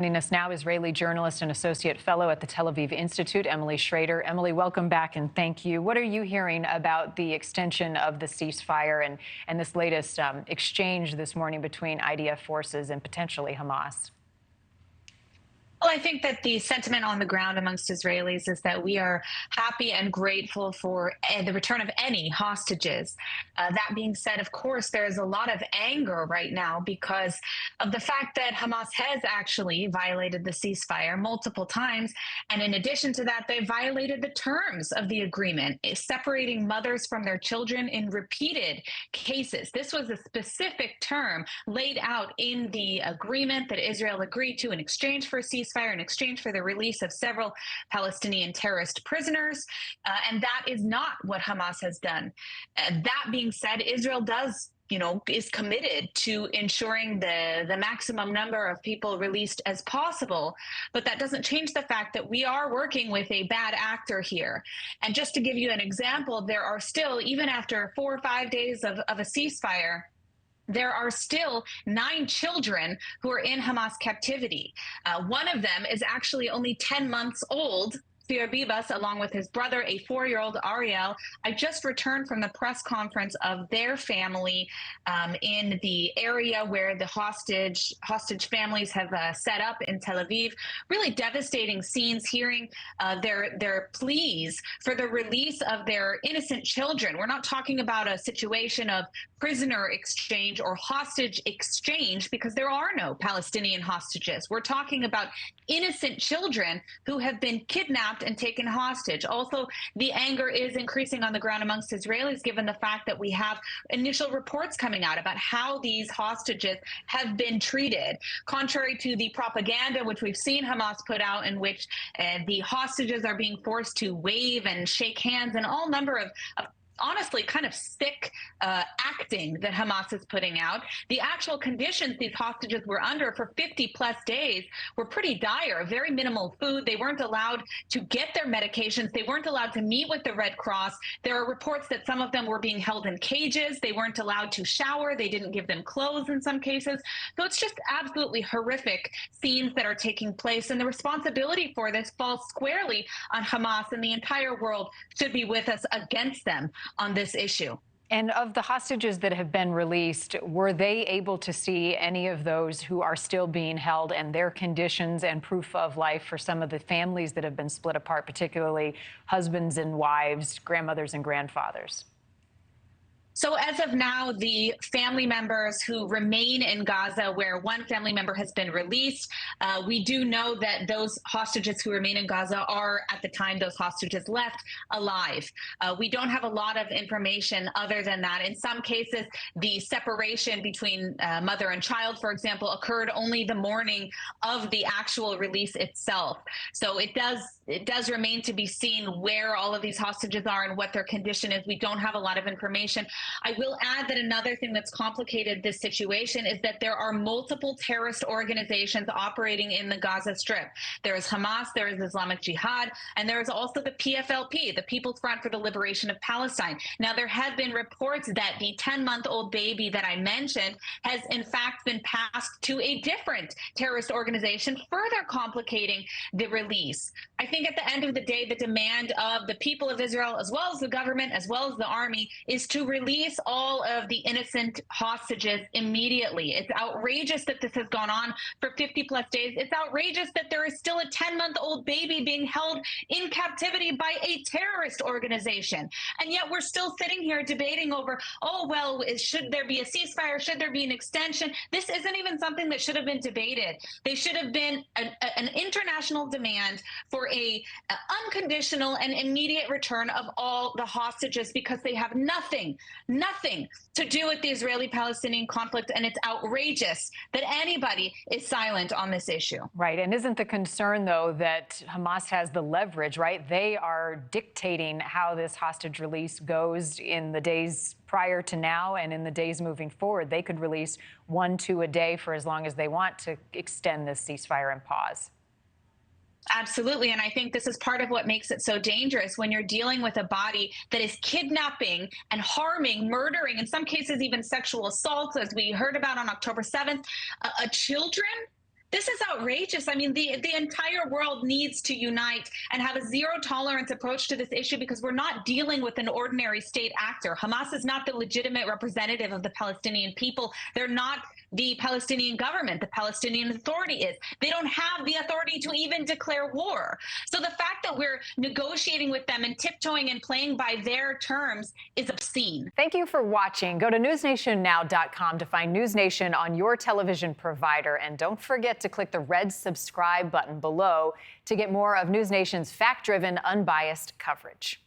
Joining us now, Israeli journalist and associate fellow at the Tel Aviv Institute, Emily Schrader. Emily, welcome back and thank you. What are you hearing about the extension of the ceasefire and this latest exchange this morning between IDF forces and potentially Hamas? Well, I think that the sentiment on the ground amongst Israelis is that we are happy and grateful for the return of any hostages. That being said, of course, there is a lot of anger right now because of the fact that Hamas has actually violated the ceasefire multiple times. And in addition to that, they violated the terms of the agreement, separating mothers from their children in repeated cases. This was a specific term laid out in the agreement that Israel agreed to in exchange for a ceasefire, in exchange for the release of several Palestinian terrorist prisoners. And that is not what Hamas has done. That being said, Israel is committed to ensuring the maximum number of people released as possible. But that doesn't change the fact that we are working with a bad actor here. And just to give you an example, there are still, even after 4 or 5 days of a ceasefire, there are still 9 children who are in Hamas captivity. One of them is actually only 10 months old, Bibas, along with his brother, a 4-year-old Ariel. I just returned from the press conference of their family in the area where the hostage families have set up in Tel Aviv. Really devastating scenes, hearing their pleas for the release of their innocent children. We're not talking about a situation of prisoner exchange or hostage exchange, because there are no Palestinian hostages. We're talking about innocent children who have been kidnapped and taken hostage. Also, the anger is increasing on the ground amongst Israelis, given the fact that we have initial reports coming out about how these hostages have been treated. Contrary to the propaganda which we've seen Hamas put out, in which the hostages are being forced to wave and shake hands and all number of honestly kind of sick acting that Hamas is putting out. The actual conditions these hostages were under for 50 plus days were pretty dire. Very minimal food. They weren't allowed to get their medications. They weren't allowed to meet with the Red Cross. There are reports that some of them were being held in cages. They weren't allowed to shower. They didn't give them clothes in some cases. So it's just absolutely horrific scenes that are taking place. And the responsibility for this falls squarely on Hamas, and the entire world should be with us against them on this issue. And of the hostages that have been released, were they able to see any of those who are still being held and their conditions and proof of life for some of the families that have been split apart, particularly husbands and wives, grandmothers and grandfathers? So as of now, the family members who remain in Gaza, where one family member has been released, we do know that those hostages who remain in Gaza are, at the time those hostages left, alive. We don't have a lot of information other than that. In some cases, the separation between mother and child, for example, occurred only the morning of the actual release itself. So it does remain to be seen where all of these hostages are and what their condition is. We don't have a lot of information. I will add that another thing that's complicated this situation is that there are multiple terrorist organizations operating in the Gaza Strip. There is Hamas, there is Islamic Jihad, and there is also the PFLP, the People's Front for the Liberation of Palestine. Now, there have been reports that the 10-month-old baby that I mentioned has in fact been passed to a different terrorist organization, further complicating the release. I think at the end of the day, the demand of the people of Israel, as well as the government, as well as the army, is to release all of the innocent hostages immediately. It's outrageous that this has gone on for 50 plus days. It's outrageous that there is still a 10-month-old baby being held in captivity by a terrorist organization. And yet we're still sitting here debating over, oh, well, should there be a ceasefire? Should there be an extension? This isn't even something that should have been debated. They should have been an international demand for a unconditional and immediate return of all the hostages, because they have nothing to do with the Israeli-Palestinian conflict, and it's outrageous that anybody is silent on this issue. Right, and isn't the concern, though, that Hamas has the leverage, right? They are dictating how this hostage release goes in the days prior to now and in the days moving forward. They could release 1, 2 a day for as long as they want to extend this ceasefire and pause. Absolutely. And I think this is part of what makes it so dangerous when you're dealing with a body that is kidnapping and harming, murdering, in some cases even sexual assaults, as we heard about on October 7th, children This is outrageous. I mean, the entire world needs to unite and have a zero tolerance approach to this issue because we're not dealing with an ordinary state actor. Hamas is not the legitimate representative of the Palestinian people. They're not the Palestinian government. The Palestinian Authority is. They don't have the authority to even declare war. So the fact that we're negotiating with them and tiptoeing and playing by their terms is obscene. Thank you for watching. Go to newsnationnow.com to find News Nation on your television provider. And don't forget to click the red subscribe button below to get more of News Nation's fact-driven, unbiased coverage.